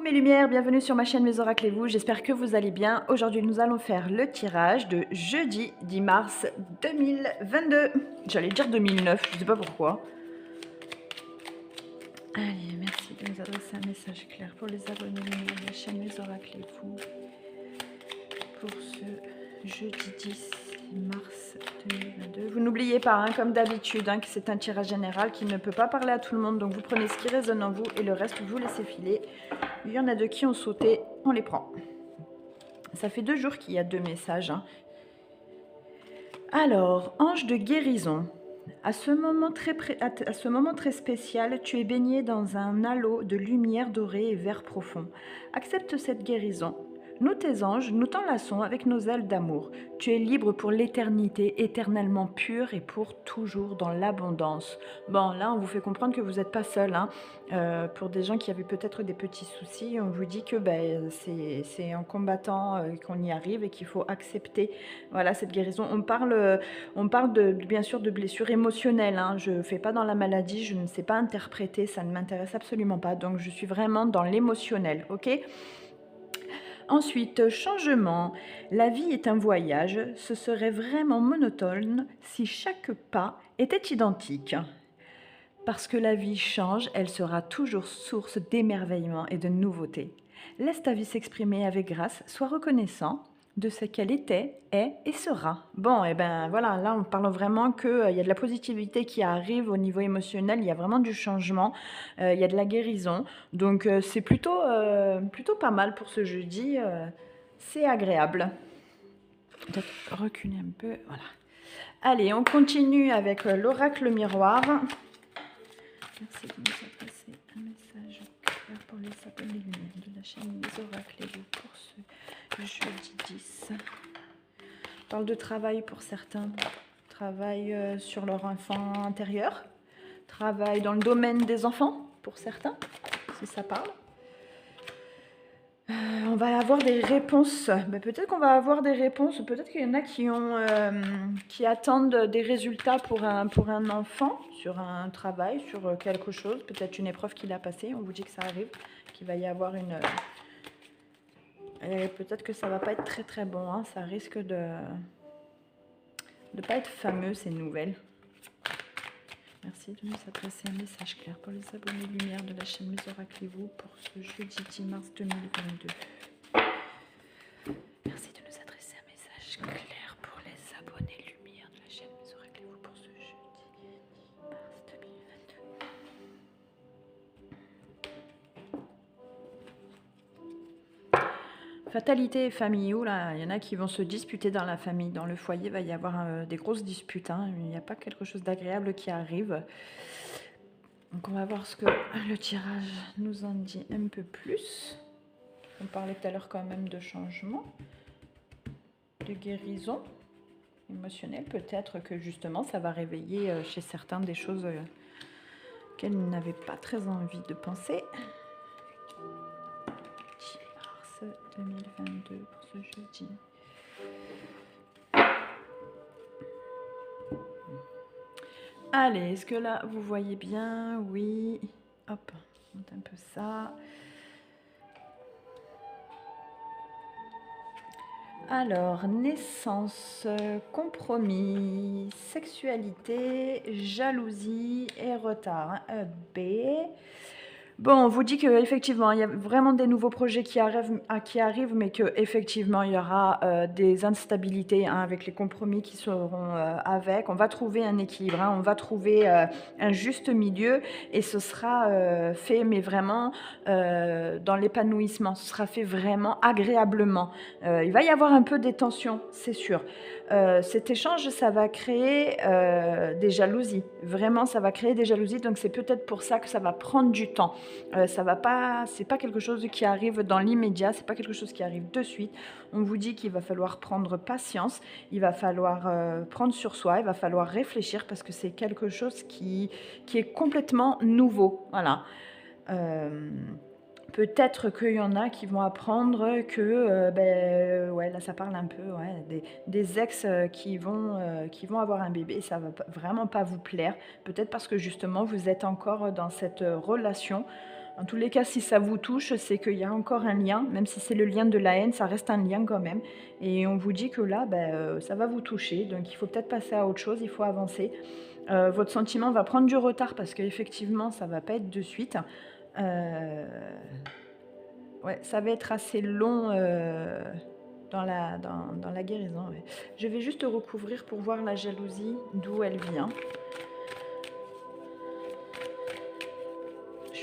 mes lumières, bienvenue sur ma chaîne Mes Oracles et vous, j'espère que vous allez bien. Aujourd'hui nous allons faire le tirage de jeudi 10 mars 2022. J'allais dire 2009, je sais pas pourquoi. Allez, merci de nous adresser un message clair pour les abonnés lumière de la chaîne Mes Oracles et vous. Pour ce jeudi 10 mars 2022. Vous n'oubliez pas, hein, comme d'habitude, que c'est un tirage général qui ne peut pas parler à tout le monde. Donc vous prenez ce qui résonne en vous et le reste vous laissez filer. Il y en a deux qui ont sauté, on les prend. Ça fait 2 jours qu'il y a 2 messages. Alors, ange de guérison. À ce moment très spécial, tu es baigné dans un halo de lumière dorée et vert profond. Accepte cette guérison. Nous, tes anges, nous t'enlaçons avec nos ailes d'amour. Tu es libre pour l'éternité, éternellement pure et pour toujours dans l'abondance. Bon, là, on vous fait comprendre que vous n'êtes pas seul. Pour des gens qui avaient peut-être des petits soucis, on vous dit que c'est en combattant qu'on y arrive et qu'il faut accepter voilà, cette guérison. On parle bien sûr de blessures émotionnelles. Je ne fais pas dans la maladie, je ne sais pas interpréter, ça ne m'intéresse absolument pas. Donc, je suis vraiment dans l'émotionnel, ok ? Ensuite, changement. La vie est un voyage. Ce serait vraiment monotone si chaque pas était identique. Parce que la vie change, elle sera toujours source d'émerveillement et de nouveautés. Laisse ta vie s'exprimer avec grâce, sois reconnaissant de ce qu'elle était, est et sera. Bon, et ben voilà, là on parle vraiment qu'il y a de la positivité qui arrive au niveau émotionnel, il y a vraiment du changement, il y a de la guérison. Donc c'est plutôt pas mal pour ce jeudi, c'est agréable. Peut-être reculer un peu, voilà. Allez, on continue avec l'oracle miroir. Merci de nous adresser un message clair pour les abonnés de la chaîne des oracles et vous pour ce jeudi 10. On parle de travail pour certains, travail sur leur enfant intérieur, travail dans le domaine des enfants pour certains, si ça parle. On va avoir des réponses. Peut-être qu'on va avoir des réponses. Peut-être qu'il y en a qui attendent des résultats pour un enfant, sur un travail, sur quelque chose. Peut-être une épreuve qu'il a passée. On vous dit que ça arrive, qu'il va y avoir une... peut-être que ça va pas être très très bon. Ça risque de pas être fameux, ces nouvelles. Merci de nous adresser un message clair pour les abonnés lumière de la chaîne Mes Oracles et vous pour ce jeudi 10 mars 2022. Merci de nous adresser un message clair pour les abonnés lumière de la chaîne Mes Oracles et vous pour ce jeudi 10 mars 2022. Fatalité et famille, là, il y en a qui vont se disputer dans la famille, dans le foyer, il va y avoir des grosses disputes, il n'y a pas quelque chose d'agréable qui arrive. Donc on va voir ce que le tirage nous en dit un peu plus. On parlait tout à l'heure quand même de changement, de guérison émotionnelle. Peut-être que justement ça va réveiller chez certains des choses qu'elles n'avaient pas très envie de penser. 10 mars 2022 pour ce jeudi. Allez, est-ce que là vous voyez bien? Oui. Hop, on monte un peu ça. Alors, naissance, compromis, sexualité, jalousie et retard. B. Bon, on vous dit qu'effectivement, il y a vraiment des nouveaux projets qui arrivent mais qu'effectivement, il y aura des instabilités avec les compromis qui seront avec. On va trouver un équilibre, on va trouver un juste milieu et ce sera fait, mais vraiment dans l'épanouissement. Ce sera fait vraiment agréablement. Il va y avoir un peu des tensions, c'est sûr. Cet échange, ça va créer des jalousies. Vraiment, ça va créer des jalousies. Donc, c'est peut-être pour ça que ça va prendre du temps. C'est pas quelque chose qui arrive dans l'immédiat. C'est pas quelque chose qui arrive de suite. On vous dit qu'il va falloir prendre patience. Il va falloir prendre sur soi. Il va falloir réfléchir parce que c'est quelque chose qui est complètement nouveau. Voilà. Peut-être qu'il y en a qui vont apprendre que, là ça parle un peu, des ex qui vont avoir un bébé, ça va vraiment pas vous plaire. Peut-être parce que justement vous êtes encore dans cette relation En tous les cas, si ça vous touche, c'est qu'il y a encore un lien, même si c'est le lien de la haine, ça reste un lien quand même. Et on vous dit que là, ça va vous toucher, donc il faut peut-être passer à autre chose, il faut avancer. Votre sentiment va prendre du retard parce qu'effectivement, ça va pas être de suite. Ouais, ça va être assez long dans la guérison. Ouais. Je vais juste recouvrir pour voir la jalousie, d'où elle vient.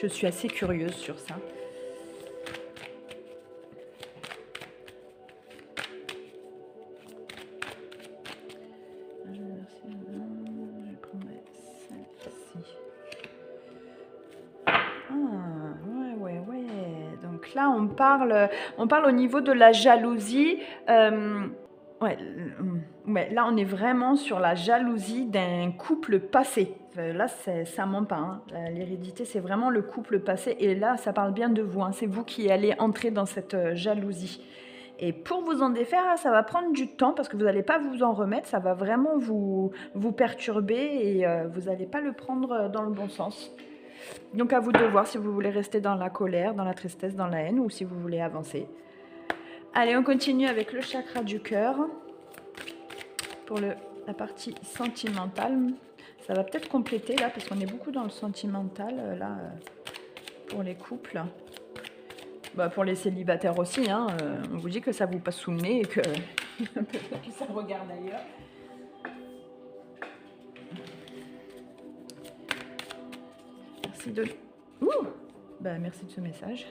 Je suis assez curieuse sur ça. Je prendrai celle-ci. Ah, ouais. Donc là, on parle au niveau de la jalousie. Ouais, là, on est vraiment sur la jalousie d'un couple passé. Là, ça ment pas. Hein. L'hérédité, c'est vraiment le couple passé. Et là, ça parle bien de vous. Hein. C'est vous qui allez entrer dans cette jalousie. Et pour vous en défaire, ça va prendre du temps parce que vous n'allez pas vous en remettre. Ça va vraiment vous perturber et vous n'allez pas le prendre dans le bon sens. Donc à vous de voir si vous voulez rester dans la colère, dans la tristesse, dans la haine ou si vous voulez avancer. Allez, on continue avec le chakra du cœur pour la partie sentimentale. Ça va peut-être compléter là parce qu'on est beaucoup dans le sentimental là pour les couples. Pour les célibataires aussi, hein, on vous dit que ça vous passe sous le nez et que ça regarde ailleurs. Merci de... merci de ce message.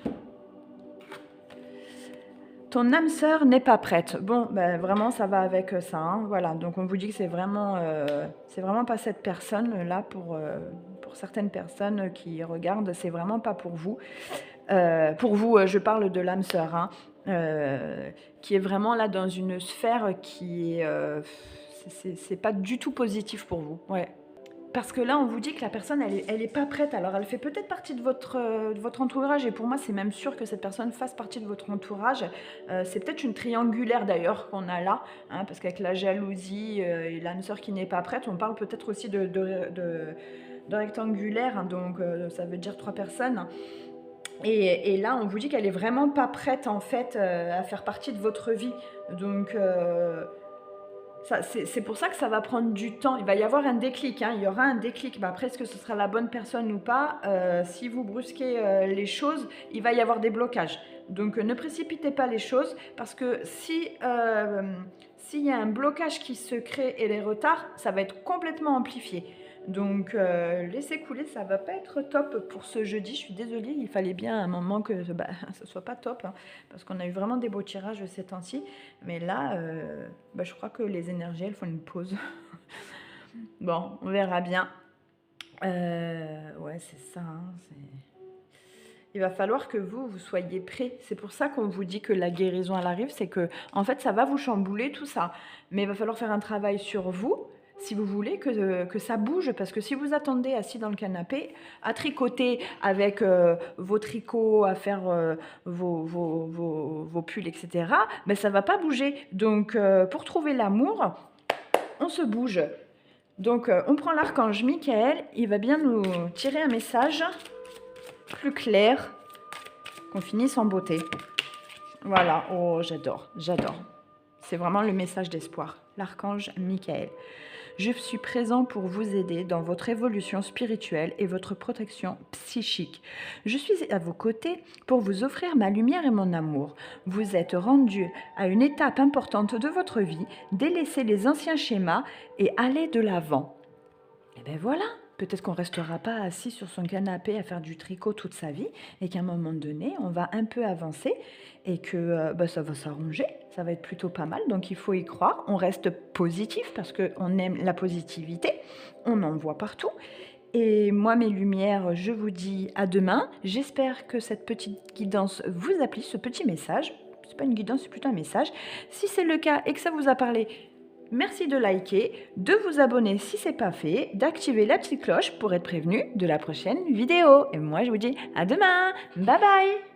Ton âme sœur n'est pas prête. Bon, vraiment, ça va avec ça. Hein, voilà, donc on vous dit que c'est vraiment pas cette personne-là pour certaines personnes qui regardent. C'est vraiment pas pour vous. Pour vous, je parle de l'âme sœur, hein, qui est vraiment là dans une sphère qui est... c'est pas du tout positif pour vous. Ouais. Parce que là, on vous dit que la personne, elle est pas prête. Alors, elle fait peut-être partie de votre entourage. Et pour moi, c'est même sûr que cette personne fasse partie de votre entourage. C'est peut-être une triangulaire, d'ailleurs, qu'on a là. Hein, parce qu'avec la jalousie et l'âme sœur qui n'est pas prête, on parle peut-être aussi de rectangulaire. Hein, donc, ça veut dire 3 personnes. Et là, on vous dit qu'elle est vraiment pas prête, en fait, à faire partie de votre vie. Donc... c'est pour ça que ça va prendre du temps. Il va y avoir un déclic, hein. Il y aura un déclic. Après, est-ce que ce sera la bonne personne ou pas? Si vous brusquez les choses, il va y avoir des blocages. Donc, ne précipitez pas les choses parce que s'il y a un blocage qui se crée et les retards, ça va être complètement amplifié. Donc, laissez couler, ça va pas être top pour ce jeudi. Je suis désolée, il fallait bien un moment que ça soit pas top, hein, parce qu'on a eu vraiment des beaux tirages ces temps-ci. Mais là, je crois que les énergies, elles font une pause. Bon, on verra bien. Ouais, c'est ça. Hein, il va falloir que vous soyez prêts. C'est pour ça qu'on vous dit que la guérison, elle arrive. C'est que, en fait, ça va vous chambouler, tout ça. Mais il va falloir faire un travail sur vous. Si vous voulez que ça bouge, parce que si vous attendez assis dans le canapé, à tricoter avec vos tricots, à faire vos pulls, etc., ça ne va pas bouger. Donc, pour trouver l'amour, on se bouge. Donc, on prend l'archange Michael, il va bien nous tirer un message plus clair, qu'on finisse en beauté. Voilà, oh, j'adore. C'est vraiment le message d'espoir, l'archange Michael. Je suis présent pour vous aider dans votre évolution spirituelle et votre protection psychique. Je suis à vos côtés pour vous offrir ma lumière et mon amour. Vous êtes rendu à une étape importante de votre vie, délaissez les anciens schémas et allez de l'avant. Et bien voilà, peut-être qu'on ne restera pas assis sur son canapé à faire du tricot toute sa vie et qu'à un moment donné, on va un peu avancer et que ça va s'arranger, ça va être plutôt pas mal. Donc il faut y croire, on reste positif parce qu'on aime la positivité, on en voit partout. Et moi, mes lumières, je vous dis à demain. J'espère que cette petite guidance vous a plu, ce petit message. C'est pas une guidance, c'est plutôt un message. Si c'est le cas et que ça vous a parlé, merci de liker, de vous abonner si ce n'est pas fait, d'activer la petite cloche pour être prévenu de la prochaine vidéo. Et moi, je vous dis à demain. Bye bye.